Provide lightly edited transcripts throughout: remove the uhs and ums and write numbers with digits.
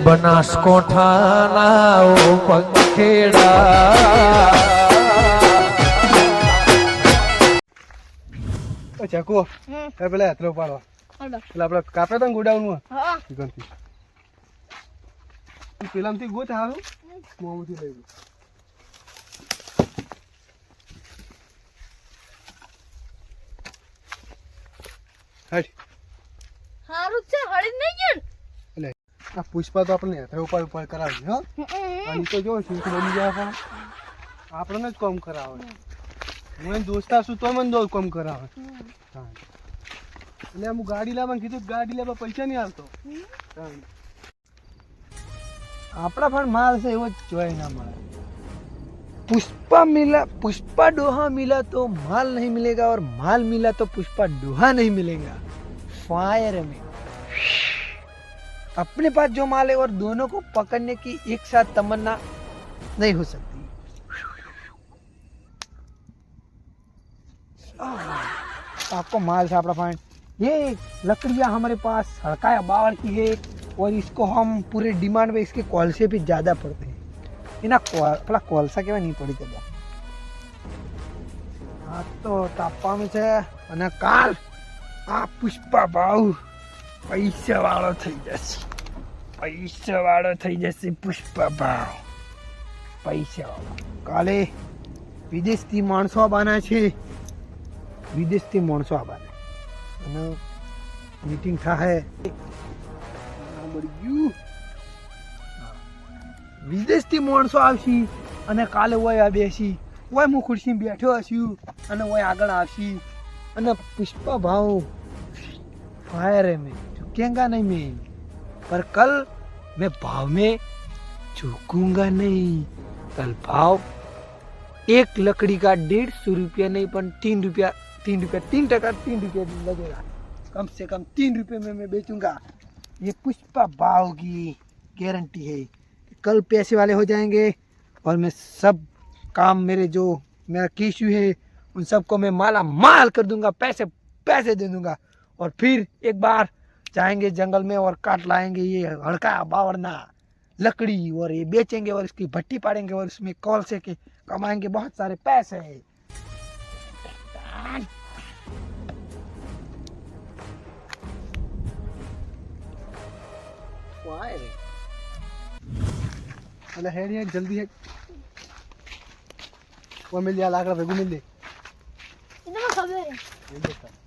બનાસકોઠાના ઓ પંખેડા ચકો પેલા યાત્રા પાડવા એટલે આપડે કાપે તો ગોડાઉન માં પેલા થી ગોત હારું મોમથી લઈ ગયો હટ હારું છે હળી નહીં ગયું એટલે આ પુષ્પા તો આપણે યાત્રા ઉપર કરાવી હો અને તો જો શું બની જાય પણ આપણને જ કામ કરાવે હું દોસ્તા છું તો મને દો કામ કરાવે એટલે હું ગાડી લાવવાનું કીધું ગાડી લેવા પૈસા નહીં આવતો આપણા પણ માલ છે એવો જ જોઈ ના મળે पुष्पा डोहा मिला तो माल नहीं मिलेगा और माल मिला तो पुष्पा डोहा नहीं मिलेगा फायर में अपने पास जो माल है और दोनों को पकड़ने की एक साथ तमन्ना नहीं हो सकती आपको माल से अपना फाइन ये लकड़ियाँ हमारे पास हड़काया बावड़ की है और इसको हम पूरे डिमांड में इसके कोलसे पे ज़्यादा पड़ते हैं એના પેલા કોલસા કેવા નહીં પડી જતા આ તો તાપવાનું છે અને કાલ આ પુષ્પા ભાવ પૈસા વાળો થઈ જશે પુષ્પા ભાવ પૈસા વાળો કાલે વિદેશથી માણસો આવવાના છે અને મીટિંગ થાય વિદેશથી માણસો આવશે અને કાલે ઓય આ બેસી ઓય હું ખુરશી બેઠો હશું અને ઓય આગળ આવશી અને પુષ્પા ભાવ फायर है मैं झुकेगा नहीं मैं पर कल मैं भाव में झुकूंगा नहीं कल भाव एक लकड़ी का 150 रुपया नहीं पर 3 रुपया 3% लगेगा कम से कम 3 रुपये में मैं बेचूंगा ये पुष्पा भाव की गारंटी है कल पैसे वाले हो जाएंगे और मैं सब काम मेरा केशू है उन सबको मैं माला माल कर दूंगा पैसे दे दूंगा और फिर एक बार जाएंगे जंगल में और काट लाएंगे ये हड़का बावरना लकड़ी और ये बेचेंगे और इसकी भट्टी पाड़ेंगे और इसमें कॉल से के कमाएंगे बहुत सारे पैसे अरे है नहीं जल्दी है वो मिल जाए लाकड़ा भेगू मिल दे इतना खबर है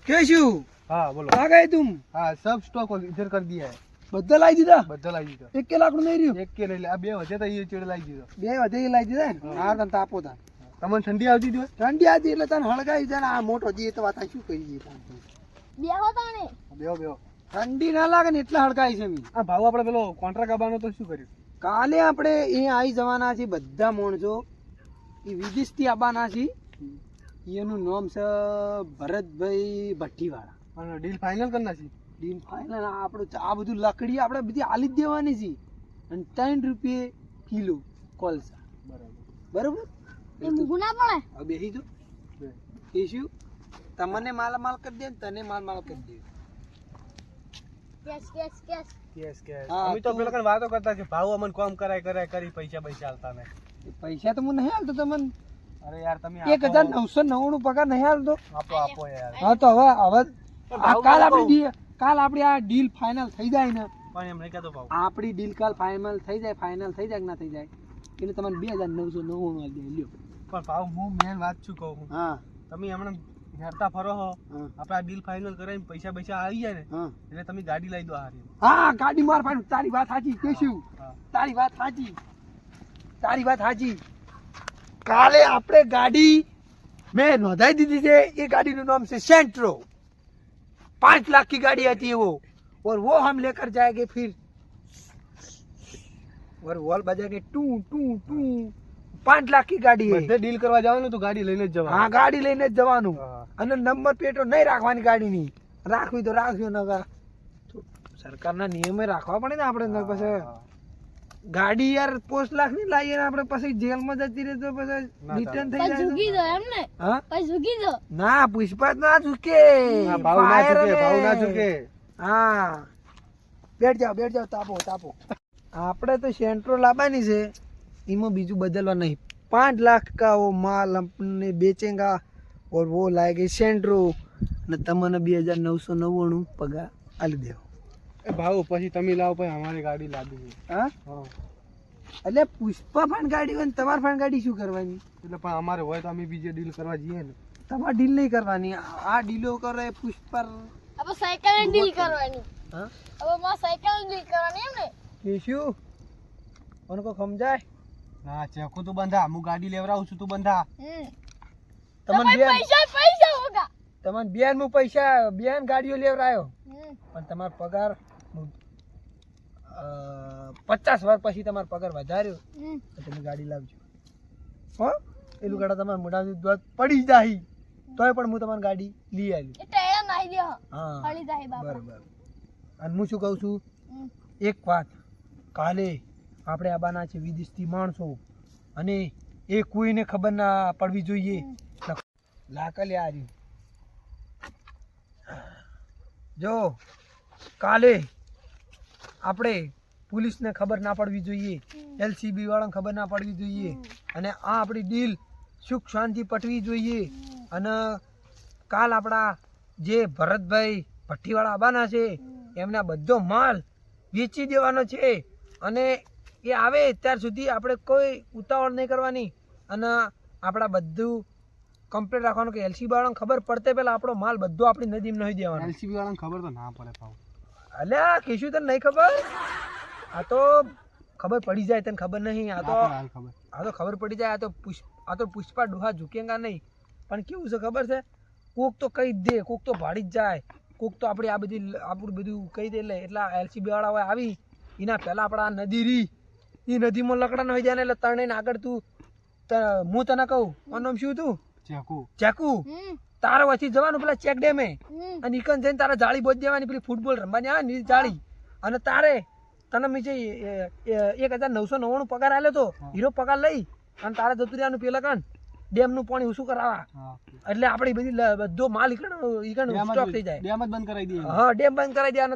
कैशु हाँ बोलो आ गए तुम हाँ सब स्टॉक इधर कर दिया है बदल आई दीदा एक के लाकड़ू नहीं रही एक के नहीं अब બે વધે તો એ ચેડ લાવી દીધો બે વધે એ લાવી દીધા ને આ તને તાપો તા તમને ઠંડી આવતી હતી એટલે તને હળગાવી જાય ને આ મોટો જી તો વાત શું કરી જી બેહો તાણે બેહો ઠંડી ના લાગે ને એટલા હળગાવી છે મી આ ભાવ આપણે પેલો કોન્ટ્રાક્ટ આવવાનો તો શું કર્યું કાલે આપણે એ આવી જવાના છે બધા માણસો એ વિદેશથી આવવાના છે એનું નામ છે ભરતભાઈ ભટ્ટીવાળા અને ડીલ ફાઇનલ કરના છે ડીલ ફાઇનલ આપણું આ બધું લકડી આપણે બધી આલી જ દેવાની છે અને 3 રૂપિયે કિલો કોલસા બરાબર એ મુગુ ના પડે હવે બેહી જો કેશું તમને માલ કરી દે તને માલ કરી દે કેસ અમે તો પેલા કણ વાતો કરતા છે ભાવ અમન કામ કરાય કરી પૈસા આલતા ને પૈસા તો મને નહીં આલતો તમને અરે યાર તમે 1999 પગાર નહીં આલતો આપો યાર હા તો હવે કાલ આપણી આ ડીલ ફાઇનલ થઈ જાય ને પણ એમ નહીં કહેતો ભાવ આપણી ડીલ કાલ ફાઇનલ થઈ જાય કે ના થઈ જાય એટલે તમને 2999 આલી દે લ્યો પણ ભાવ હું મેન વાત શું કહું હા તમે હમણાં હેરતા ફરો હો આપણે આ ડીલ ફાઇનલ કરાવીને પૈસા આવી જાય ને એટલે તમે ગાડી લઈ દો હારી હા ગાડી માર ફાઇનલ તારી વાત સાચી કેશું તારી વાત સાચી કાલે આપણે ગાડી મેં નોંધાઈ દીધી છે એ ગાડીનું નામ છે सेंट्रो 5 लाख की गाड़ी आती है वो और वो हम लेकर जाएंगे फिर और वॉल बजाएंगे टू टू टू 5 लाख की गाड़ी है બધે ડીલ કરવા જવાનું તો ગાડી લઈને જ જવાનું હા ગાડી લઈને જ જવાનું અને નંબર પ્લેટો નહીં રાખવાની ગાડીની રાખવી તો રાખજો નકા સરકારના નિયમે રાખવા પડે ને આપણે પછી ગાડી યાર 5 લાખ ની લાવીએ ને આપણે પછી જેલમાં જતી રહે તો પછી રિટર્ન થઈ જાય ઝૂકી દો એમ ને હા પછી ઝૂકી દો ના પુષ્પા ના ઝૂકે ભાવ ના ઝૂકે હા બેઠ જાઓ તાપો. આપણે તો સેન્ટ્રો લાવવાની છે, એમાં બીજું બદલવા નહીં. 5 લાખ કા વો માલ अपने बेचेगा और वो लाएगा सेंट्रो ને તમને 2999 પગાર આલી દેવો. એ ભાવ પછી તમે લાવો, પછી અમારી ગાડી લાવી છે. હા હા એટલે પુષ્પા ફાન ગાડી હોય ને તમારે ફાન ગાડી શું કરવાની? એટલે પણ અમારે હોય તો અમે બીજે ડીલ કરવા જઈએ ને. તમારે ડીલ નહીં કરવાની, આ ડીલો કરે પુષ્પા. હવે સાયકલ ડીલ કરવાની. હા હવે માં સાયકલ ડીલ કરવાની એમ ને. કે શું મને કો સમજાય? ના ચેકો તું બંધા, હું ગાડી લેવડાવું છું, તું બંધા. તમને બેન પૈસા હોગા. તમને બેન હું પૈસા બેન ગાડીઓ લેવરાયો, પણ તમારો પગાર 50 વાર પછી તમારો પગાર વધાર્યો તો તમે ગાડી લાવજો. હો એલું ગાડા તમારા મોઢાથી દોત પડી જાય તોય પણ હું તમારી ગાડી લઈ આવી. એ ટાયર નાઈ દે. હા ફળી જાય બાપા. બરાબર. અને હું શું કહું છું, એક વાત, કાલે આપણે આબાના છે વિદેશથી માણસો, અને એ કોઈને ખબર ના પડવી જોઈએ. લાકલે આ રહ્યું જો, કાલે આપણે પોલીસને ખબર ના પડવી જોઈએ, એલસીબી વાળાને ખબર ના પડવી જોઈએ, અને આ આપણી ડીલ સુખ શાંતિ પટવી જોઈએ. અને કાલ આપણા જે ભરતભાઈ ભઠ્ઠીવાળા આવવાના છે એમને બધો માલ વેચી દેવાનો છે, અને એ આવે ત્યાર સુધી આપણે કોઈ ઉતાવળ નહીં કરવાની, અને આપણા બધું કમ્પ્લીટ રાખવાનું કે એલસીબી વાળાને ખબર પડતે પહેલાં આપણો માલ બધો આપણી નદીમાં નહીં દેવાનો. એલસીબી વાળાને ખબર તો ના પડે ભાવ. અલ્યા કીશું તને નહીં ખબર? આ તો ખબર પડી જાય, તને ખબર નહીં? આ તો ખબર પડી જાય. આ તો પુષ્પા ડોહા ઝૂકેંગા નહીં. પણ કેવું છે ખબર છે, કોક તો કહી દે, કોક તો ભાડી જ જાય, કોક તો આપણે આપણું બધું કહી દે. એટલે એલસીબી વાળા હોય આવી એના પહેલાં આપણા નદી રી, એ નદીમાં લકડા ન હોય જાય ને, એટલે તરણીને આગળ તું હું તને કહું મારું નામ શું તું? ચેકુ. તારે વચ્ચે જવાનું પેલા ચેક ડેમે, અને ઈકન જઈને તારે જાળી બોધ દેવાની, પેલી ફૂટબોલ રમવાની આવે ને જાળી. અને તારે તને મેં જે 1999 પગાર આલ્યો તો હીરો પગાર લઈ અને તારે જતું રહેવાનું પેલા કણ ડેમનું પાણી ઓછું કરાવવા. એટલે આપણી બધી બધો માલ ઈકણ સ્ટોક થઈ જાય. ડેમ જ બંધ કરાવી દઈએ. હા ડેમ બંધ કરાવી દેવાનો.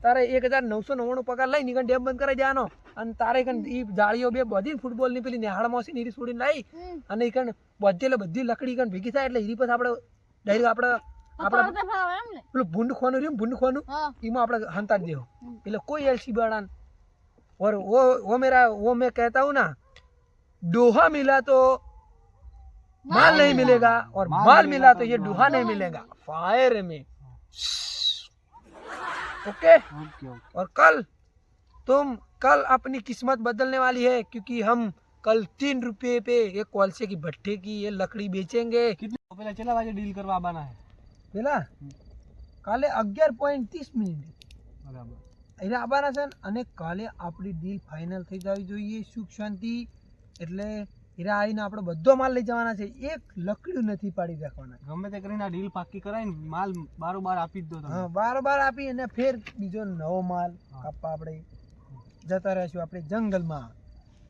તારે 1999 પગાર લઈ ઈકણ ડેમ બંધ કરાવી દેવાનો, અને તારે ઈકણ ઈ જાળીઓ બે બધી ફૂટબોલ ની પેલી નેહાળમાં છે નીરી છોડીને લાવી, અને ઈકણ બધી લકડી ઈકણ ભેગી થાય, એટલે હીરી પછી આપણે ડાયરેક્ટ આપણે પેલું ભૂંડ ખોનું રહ્યું, ભૂંડ ખોનું એમાં આપણે હંતાડી દેવું. એટલે કોઈ એલસીબી વાળા और वो मैं कहता हूँ ना, डोहा मिला तो माल नहीं मिलेगा, और माल मिला तो ये डोहा नहीं मिलेगा. फायर में ओके. और कल अपनी किस्मत बदलने वाली है, क्योंकि हम कल 3 रुपये पे एक कोलसे की भट्टे की ये लकड़ी बेचेंगे. પેલા કેટલા વાગે ડીલ કરવા આવવાના છે? પેલા કાલે 11:30 બરાબર એટલે આવવાના છે, અને કાલે આપણી ડીલ ફાઇનલ થઈ જવી જોઈએ સુખ શાંતિ. એટલે હીરા આવીને આપણે બધો માલ લઈ જવાના છે, એક લકડું નથી પાડી રાખવાના. ગમે તે કરીને આ ડીલ પાકી કરાવીને માલ બારોબાર આપી જ દો તમે. હા બારોબાર આપી, અને ફેર બીજો નવો માલ કાપવા આપણે જતા રહીશું આપણે જંગલમાં.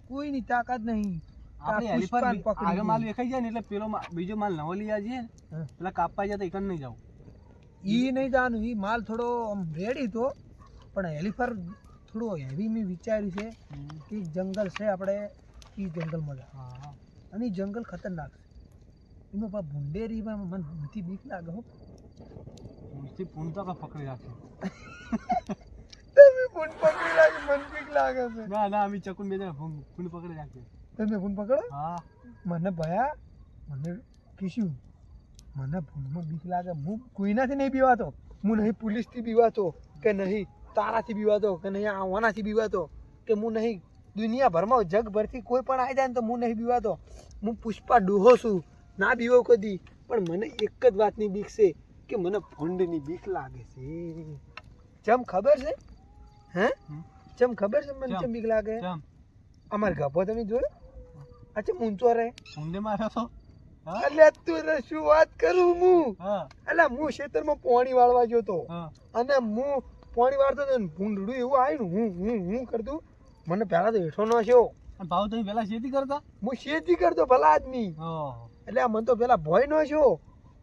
કોઈની તાકાત નહીં. આપણે હેલિફર આગળ માલ વેખાઈ જાય ને એટલે પેલો બીજો માલ નવો લઈ આવીએ ને, પેલા કાપવા જાય તો એકન નહીં જાવ. ઈ નહીં જવાનું, ઈ માલ થોડો આમ રેડી તો, પણ હેલિફર થોડો હેવી મેં વિચાર્યું છે કે જંગલ છે આપણે એ જંગલમાં જાય, અને એ જંગલ ખતરનાક છે. એમાં પા ભૂંડેરીમાં મને ભૂંથી બીક લાગે. હો પૂન તો પકડી રાખે. તમે ભૂંડ પકડી લાગે, મને બીક લાગે છે. ના ના અમે ચકુન બે જણા પૂન પકડી રાખીએ. તમે ભૂંડ પકડો? હા. મને ભયા, મને કીશું, મને ભૂંડમાં બીક લાગે. હું કોઈનાથી નહીં બીવાતો, હું નહીં પોલીસથી બીવાતો, કે નહીં તારાથી બીવાતો, કે નહીં આવવાનાથી બીવાતો, કે હું નહીં દુનિયાભરમાં જગભરથી કોઈ પણ આવી જાય ને તો હું નહીં બીવાતો. હું પુષ્પા ડોહો છું, ના બીવો કદી. પણ મને એક જ વાતની બીક છે કે મને ભૂંડની બીક લાગે છે. ચમ ખબર છે? હે ચમ ખબર છે મને ચમ બીક લાગે? અમાર ગભો તમે જોયો? અચ્છા ઊંચો રહે ઊંડે મારો તો. એટલે તું શું વાત કરું હું? એટલે હું ખેતરમાં પાણી વાળવા ગયો તો, અને હું પાણી વાળતો તો ભૂંડડું એવું આવ્યું, હું કરતું. મને પહેલા તો હેઠો ન થયો. ભાવ તમે પેલા ખેતી કરતા? હું ખેતી કરતો ભલા આદમી. એટલે મને તો પેલા ભય ન થયો,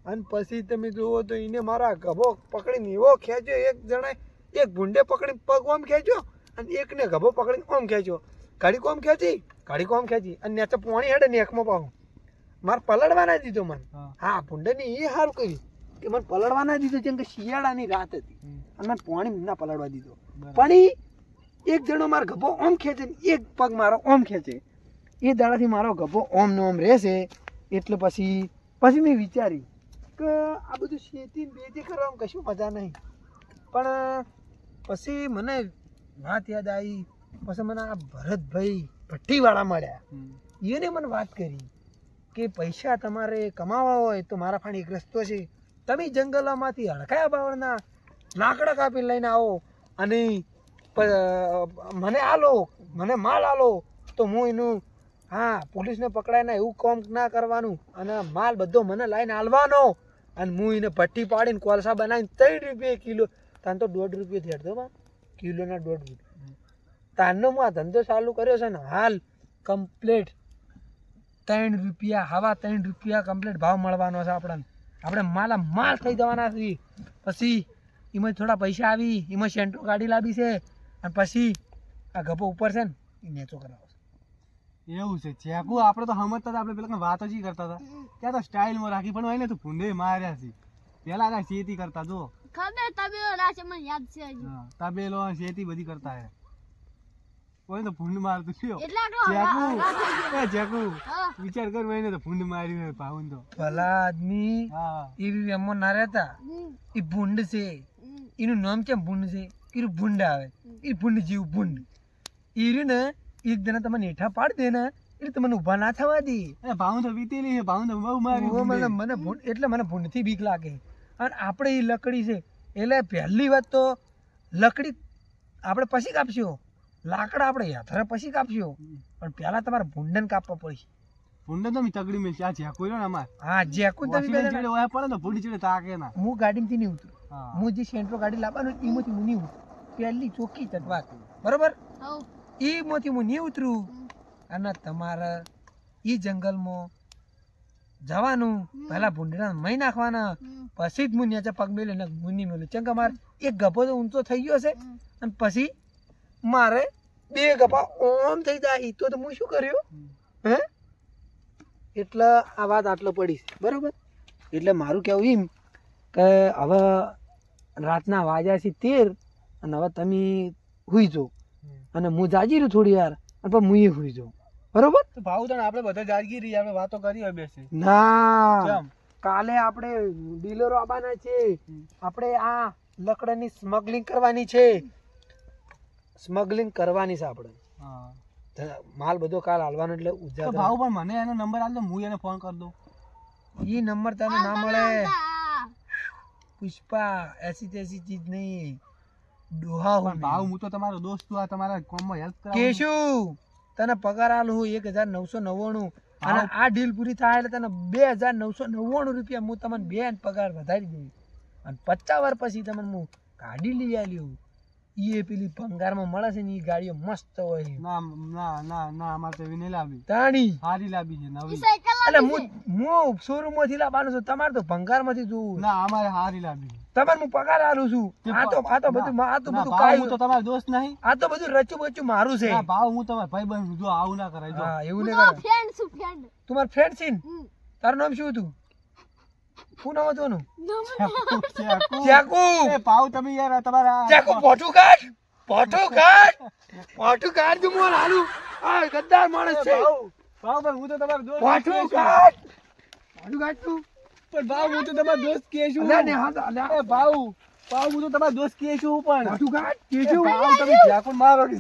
અને પછી તમે જુઓ તો એને મારા ગભો પકડીને એવો ખેંચ્યો, એક જણા એક ભૂંડે પકડીને પગ ઓમ ખેંચ્યો અને એકને ગભો પકડીને ઓમ ખેંચ્યો. ઘડીક ઓમ ખેંચી ઘડીક ઓમ ખેંચી અને નેચે પોણી હેડે નેકમાં પાછું મારે પલળવા ના દીધો મને. હા ભૂંડેની એ સારું કર્યું કે મને પલળવા ના દીધો, જેમ કે શિયાળાની રાત હતી અને મને પોણી ના પલળવા દીધો. પણ એક જણો મારો ગભો ઓમ ખેંચે ને એક પગ મારો ઓમ ખેંચે, એ દાડાથી મારો ગભો ઓમ નો ઓમ રહેશે. એટલે પછી મેં વિચાર્યું કે આ બધું શેતી બેતી કરવામાં કશું મજા નહીં. પણ પછી મને વાત યાદ આવી. પછી મને આ ભરતભાઈ ભઠ્ઠીવાળા મળ્યા. એને મને વાત કરી કે પૈસા તમારે કમાવા હોય તો મારા ફાણી એક રસ્તો છે. તમે જંગલોમાંથી હડકાયા બાવળના લાકડા કાપી લઈને આવો અને મને આલો, મને માલ આલો તો હું એનું પોલીસને પકડાય એવું કામ ના કરવાનું અને માલ બધો મને લઈને આલવાનો અને હું એને ભઠ્ઠી પાડીને કોલસા બનાવીને 3 રૂપિયા કિલો. તાન તો 1.5 રૂપિયા થયો બા, કિલોના 1.5 રૂપિયા. તાનનો હું આ ધંધો ચાલુ કર્યો છે ને હાલ કમ્પ્લીટ 3 રૂપિયા, હવા 3 રૂપિયા કમ્પ્લીટ ભાવ મળવાનો છે આપણને. આપણે માલ થઈ જવાના છીએ. પછી એમાં થોડા પૈસા આવી, એમાં સેન્ટ્રો ગાડી લાવી છે અને પછી આ ગપો ઉપર છે ને એ નેચો કરાવશે. એવું છે ચેકુ. આપણે તો સમજતા હતા, આપણે પેલા વાતો જ કરતા હતા ત્યાં તો સ્ટાઇલમાં રાખી, પણ હોય ને તો ભૂંડે માર્યા છે. પેલા ના શેતી કરતા જો ખબર તબેલો રાશે મને યાદ છે હજુ. તબેલો શેતી બધી કરતા હે. કોઈ તો ભૂંડ મારતું થયો એટલે ચેકુ વિચાર કર, એને તો ભૂંડ માર્યું હે ભાવન તો. ભલા આદમી એવી એમો ના રહેતા. એ ભૂંડ છે, એનું નામ કેમ ભૂંડ છે? એનું ભૂંડ આવે, એ ભૂંડ જેવું ભૂંડ. એ રહ્યું ને એક જણા તમને હેઠા પાડી દે ને એટલે તમને ઉભા ના થવા દે. ભાવન તો વીતેલી છે, ભાવન તો બહુ માર્યું. મને ભૂંડ એટલે મને ભૂંડથી બીક લાગે. અને આપણે એ લકડી છે એટલે પહેલી વાત તો લકડી આપણે પછી કાપશું, લાકડા આપણે યાત્રા પછી કાપશું, પણ પહેલા તમારે ભૂંડને કાપવા પડશે. ભૂંડ તો તગડી મેં આ જેકુ ને અમાર. હા જેકુ તમે પડે ને ભૂંડ ચડે તાકે ના. હું ગાડીમાંથી નહીં ઉતરું. હું જે સેન્ટ્રો ગાડી લાવવાનું એમાંથી હું નહીં ઉતરું. પહેલી ચોખ્ખી ચટવા બરોબર, એમાંથી હું નહીં ઉતરું. અને તમારે એ જંગલમાં જવાનું, પહેલા ભૂંડના મહી નાખવાના, પછી જ હું નેચે પગ મેલે ને હું નહીં મેલું. ચમ કે મારે એક ગભો તો ઊંચો થઈ ગયો છે અને પછી મારે 2 ગભા ઓમ થઈ જાય તો હું શું કર્યું હે? એટલે આ વાત આટલો પડી બરોબર. એટલે મારું કહેવું એમ કે હવે રાતના વાગ્યા છે 13 અને હવે તમે હુઈ જાઓ અને હું જાજી રહ્યું થોડી વાર અને પછી હું હુઈ જાઉં બરોબર. ભાવ તો આપણે બધા જાગી રહી, આપણે વાતો કરી બેસે ના કાલે આપણે ડીલરો આવવાના છે. આપણે આ લકડાની સ્મગલિંગ કરવાની છે, સ્મગલિંગ કરવાની છે આપણે. માલ બધો કાલ હાલવાનો એટલે ઉજા ભાવ. પણ મને એનો નંબર આલ દો, હું એને ફોન કરી દઉં. એ નંબર તને ના મળે પુષ્પા, એસી તેસી ચીજ નહીં. ડોહા હું ભાવ, હું તો તમારો દોસ્ત છું, આ તમારા કોમમાં હેલ્પ કરાવું. કેશું તને પગાર આલું 1999 અને આ ડીલ પૂરી થાય એટલે તને 2999 રૂપિયા હું તમને 2 પગાર વધારી દઉં. અને 50 વાર પછી તમને હું ગાડી લઈ આવ્યું. એ પેલી ભંગારમાં મળે છે ને એ ગાડીઓ મસ્ત હોય. ના ના ના ના, અમારે તો એવી નહીં લાવી. તાણી સારી લાવી છે નવી. એટલે હું શોરૂમ માંથી લાવવાનું છું, તમારે તો ભંગાર માંથી જોવું. ના અમારે સારી લાવી. તમારે હું પગાર આલું છું. આ તો બધું ભાવ, હું તો તમારો દોસ્ત નહીં. આ તો બધું રચું બચું મારું છે. ભાવ, હું તમારો ભાઈબંધ છું, જો આવું ના કરાય. હા એવું નહીં કરાય. ફ્રેન્ડ છું ફ્રેન્ડ. તું મારો ફ્રેન્ડ છે ને? તારું નામ શું હતું? શું નામ હતું એનું? ચાકુ. એ ભાવ તમે યાર તમારા ચાકુ પોઠું કાઢ, પોઠું કાઢ, પોઠું કાઢ. તું મોર હાલું આ ગદ્દાર માણસ છે. ભાવ ભાઈ, હું તો તમારો દોસ્ત. પોઠું કાઢ, પોઠું કાઢ તું. પણ ભાવ, હું તો તમારો દોસ્ત કે છું. અલ્યા ને હા અલ્યા. એ ભાવ, હું તો તમારો દોસ્ત કે છું. પણ પોઠું કાઢ કે એ ભાવ, તમે જ્યાકુન મારો કે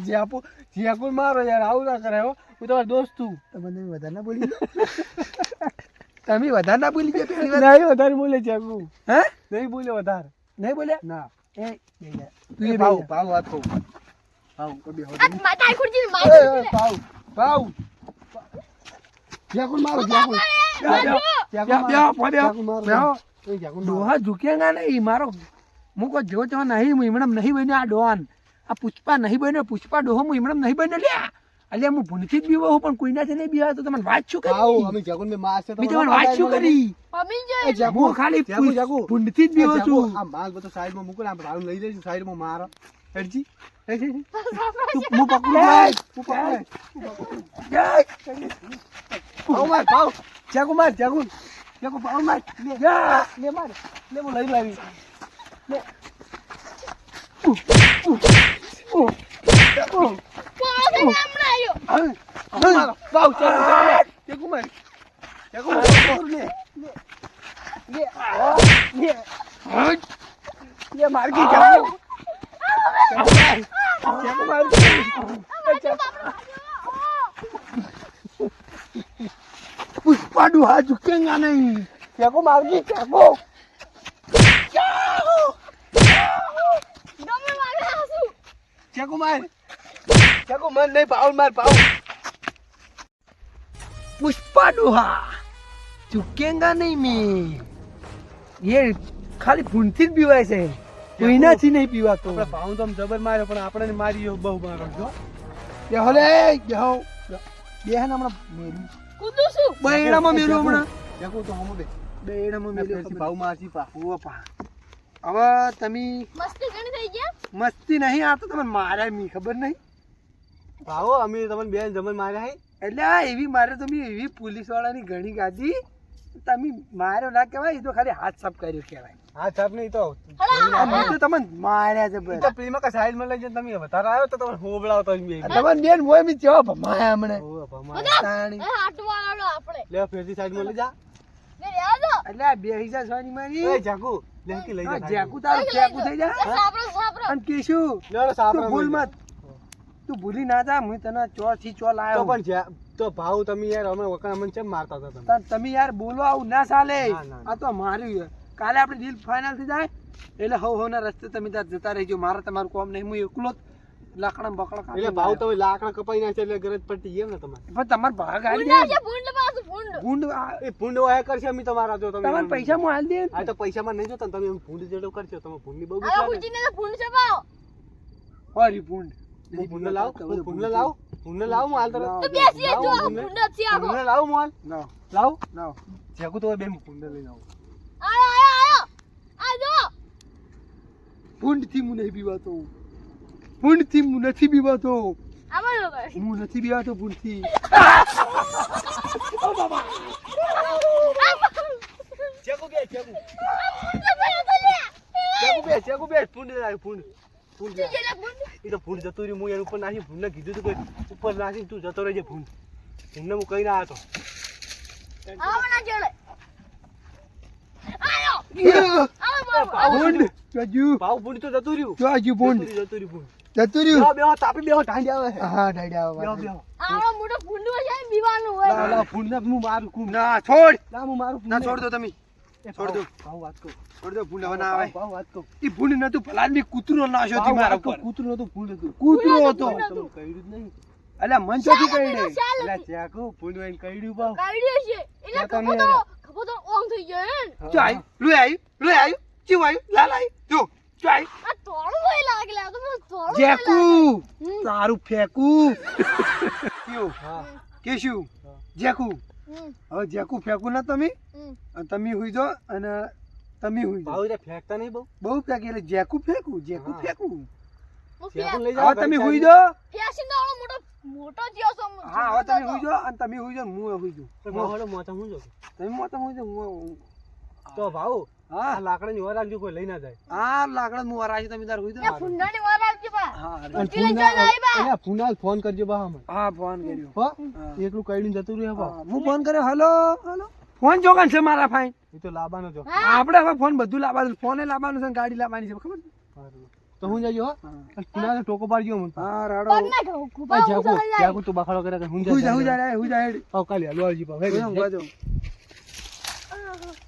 જ્યાકુન મારો યાર, આવું ના કરાય હો. હું તમારો દોસ્ત છું. તમે વધારે ના બોલી તમે વધારે ના બોલી ગયા પહેલી વાર. નહીં વધારે બોલે જ્યાકુ. હે નહીં બોલે વધારે. નહીં બોલ્યા? ના એ તું એ ભાવ વાત કહું. ભાવ કબી હો. આ માથા ખુરજી મારી ભાવ ભાવ જ્યાકુન મારો જ્યાકુન. ડોહા ઝુકેગા નહીં મારો. હું કોઈ જો નહીં, હું એમણે નહીં બન્યો. આ ડોહાન આ પુષ્પા નહીં બન્યો. પુષ્પા ડોહો હું એમણે નહીં બન્યો. લ્યા અલ્યા હું ભૂનથી જ બીવો છું પણ કોઈનાથી નહીં બીવા તો તમને વાત શું આવો કરી અમે જગુન મે મારશે તો મેં તમને વાત શું કરી પમી એ જાય જાગુ હું ખાલી જાગુ જાગુ ભૂનથી જ બીવો છું આ માલ બધો સાઈડમાં મૂકો ને આ ભાવ લઈ લઈશું સાઈડમાં મારો હેડજી તું હું પકડું હું પકડું ભાવ માર ભાવ જાગુ માર જાગુ જાગુ ભાવ માર લે માર લે હું લઈ લાવી લે પાછો હમણાં આવ્યો ભાવ જાગુ માર જાગુ લે લે લે માર કે જાગુ જાગુ માર પુષ્પા ડુહા ઝુકેંગા નહીં જાગુ માર કે જાગુ ગમે મારે આસુ જાગુ માર નહીં ભાવ માર ભાવ પુષ્પા ડુહા ઝુકેંગા નહીં મેં એ ખાલી ભૂનથી જ પીવાય છે કોઈનાથી નહીં પીવાતો આપણે ભાવ તો આમ જબર માર્યો પણ આપણે મારી બહુ મારો છો બેહો લે બેહો બેહન હમણાં મેલું કૂદું છું બૈડામાં મેલું હમણાં જાગુ તો હમ બે બૈડામાં મેલું પછી ભાવ મારસી પા ઓ પા હવે તમે મસ્તી ઘણી થઈ ગયા મસ્તી નહીં આ તો તમને માર્યા મી ખબર નહીં ભાવો અમે તમને બેન જમન માર્યા હે એટલે આ એવી મારે તો મેં એવી પોલીસ વાળાની ઘણી ગાધી તમે માર્યો ના કહેવાય એ તો ખાલી હાથ સાફ કર્યો કહેવાય હા સાહેબ નહીં તો આ મેં તો તમને માર્યા છે તો પ્રેમા કા સાઈડ માં લઈ જઈને તમે વધારે આવ્યો તો તમે હોબળાવતો જ બે તમારે બેન મોય મી ચેવા ભમાયા હમણે ઓ ભમા તાણી એ હાટવાળો આપણે લે ફેરથી સાઈડ માં લઈ જા લે યાદો એટલે આ બે હિસા સોની મારી એ જાગુ લે કે લઈ જા જેકુ તારું ફેકું થઈ જા સાપરો અને કેશું લે સાપરા તું ભૂલ મત તું ભૂલી ના જા હું તને ચોર થી ચોર તો લાયો પણ તો ભાવ તમે યાર અમે વખત અમને કેમ મારતા હતા તમે તાર તમે યાર બોલો આવું ના ચાલે ના, ના. આ તો માર્યું છે કાલે આપણે ડીલ ફાઇનલ થઈ જાય એટલે હવ ના રસ્તે તમે ત્યાં જતા રહેજો મારે તમારું કામ નહીં હું એકલો જ લાકડા બકડા કાપી એટલે ભાવ તમે લાકડા કપાઈ નાખે એટલે ગરજ પડતી ગઈ એમ ને તમારે પણ તમારે ભાગ આલી ભૂંડ દે છે ભૂંડ પાછું ભૂંડ ભૂંડ એ ભૂંડ વાયા કરશે અમે તમારા જો તમે તમારે પૈસા હું આલી દે આ તો પૈસામાં નહીં જોતા તમે એમ ભૂંડ જેટલું કરશો તમે ભૂંડની બહુ બીક આ લાગે. ખુરચીને તો ભૂંડ છે પાવ હોરી ભૂંડ હું ભૂંડ લાવ હું ભૂંડ લાવ ભૂંડ લાવ હું હાલ તરત તો બેસી લાવ જો આ ભૂંડ. ભૂંડ છે આખો ભૂંડ લાવ હું હાલ ના લાવ ના જેકુ તો બે ભૂંડ લઈને આવું આયો આ જો ભૂંડ થી હું નહીં પીવાતો ભૂંડ થી હું નથી પીવાતો આમાં જો કર હું નથી પીવાતો ભૂંડ થી જેકુ બે જેકુ ભૂંડ જેકુ બે ભૂંડ લાવ ભૂંડ ભૂંડ છે લે ભૂંડ એ તો ભૂંડ જતો રહ્યું હું એના ઉપર નાખી ભૂંડને કીધું તું કે ઉપર નાખી તું જતો રહેજે ભૂંડ ભૂંડને હું કઈ ના હતો આવના જોડે આયો આવો ભૂંડ જજુ ભાવ ભૂંડ તો જતું રહ્યું જજુ ભૂંડ જતું રહ્યું ભૂંડ જતું રહ્યું બેહો તાપી બેહો ઢાંડી આવે હા ડાયડા બેહો આવે બેહો આવો મોટો ભૂંડ છે ને બીવાનું લાવ હોય લાવ ભૂંડને હું મારું કું ના છોડ ના હું મારું ના છોડ દો તમે છોડ દો ભાવ વાત કહું છોડ દો ભૂંડ હવે ના આવે ભાવ વાત કહું ઈ ભૂંડ નતું ભલા મી કૂતરો નાશ્યો થી મારા ઉપર કૂતરું નતું ભૂંડ હતું કૂતરો હતો તમે કઈડ્યું જ નહીં અલ્યા મન ચોથી કઈડે ચાલ એટલે જેકુ ભૂંડ વાઈને કઈડ્યું ભાવ કાઢ્યો છે એટલે તમે ખબર તો ઓમ થઈ ગયો હે ચાઈ લુઈ આવ્યું ચીવ આવ્યું લાલ આવ્યું જો ચાઈ આ તોડું હોય લાગે તો મને તોડું જેકુ હમ. તારું ફેકું કયો હા કેશું હા. જેકુ હમ હવે જેકુ ફેકું ના તમે હમ અને તમે હુઈ જો અને તમે હુઈ ભાવ જો એટલે ફેંકતા નહીં બહુ બહુ ફેંકી એટલે જેકુ ફેકું જેકુ હા. ફેકું હું જેકુ લઈ હવે જાઓ તમે ઘરે હુઈ ચાલી. જો ફેશન દાડો મોટો થયો છો હા હવે તમે હુઈ જો અને તમે હુઈ જો હું હુઈ જો તો મોહડો મોચા હું જો તમે મોટા હુઈ જો હું તો ભાવ હા આ લાકડાની ઓર રાખજો કોઈ લઈ ના જાય આ લાકડા હું વરાજી તમે તાર હુઈ એ જો ફુંડાની વાર આવજે પા હા અને ઈ લઈ જાય આઈ બા. અલ્યા ફૂનાલ ફોન કરજો બા અમે હા ફોન કર્યો હો હા. એકલું કઈડીને જતું રહ્યું બા હા, હું ફોન કર્યો હલો હલો ફોન જોગાન છે મારા ફાઈન એ તો લાબાનો જો હા આપણે હવે ફોન બધું લાવવાનું ફોને લાવવાનું છે ને ગાડી લાવવાની છે ખબર છે? તો હું જજો હો હા. અને ફૂનાલ ટોકો પાડજો મને હા રાડો પગ ના ખાવ ખૂબા આ જાગો જાગો તું બખાડો કરે કે હું હુઈ જા જા હુઈ જા રે, હુઈ જા હેડ. કાલી હલવાજી પા હુઈ જા, ઊંઘવા જાઉં. જાય